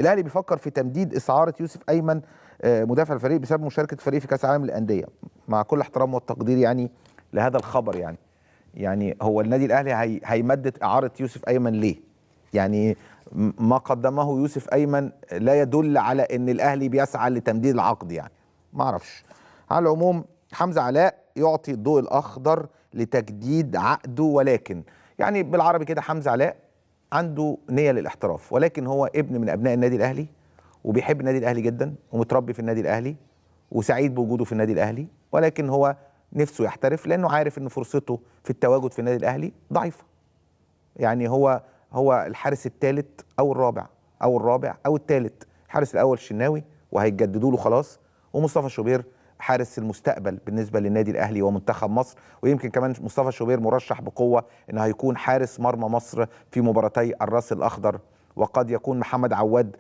الاهلي بيفكر في تمديد اسعاره يوسف ايمن مدافع الفريق بسبب مشاركه الفريق في كاس العالم للانديه. مع كل احترام والتقدير يعني لهذا الخبر، يعني هو النادي الاهلي هيمدد اعاره يوسف ايمن ليه؟ يعني ما قدمه يوسف ايمن لا يدل على ان الاهلي بيسعى لتمديد العقد، يعني ما اعرفش. على العموم حمزه علاء يعطي الضوء الاخضر لتجديد عقده، ولكن يعني بالعربي كده حمزه علاء عنده نيه للاحتراف، ولكن هو ابن من ابناء النادي الاهلي وبيحب النادي الاهلي جدا ومتربي في النادي الاهلي وسعيد بوجوده في النادي الاهلي، ولكن هو نفسه يحترف لانه عارف ان فرصته في التواجد في النادي الاهلي ضعيفه. يعني هو الحارس الثالث او الرابع او الثالث. الحارس الاول الشناوي وهيجددوا له خلاص، ومصطفى شوبير حارس المستقبل بالنسبه للنادي الاهلي ومنتخب مصر، ويمكن كمان مصطفى شوبير مرشح بقوه انه هيكون حارس مرمى مصر في مباراتي الراس الاخضر، وقد يكون محمد عواد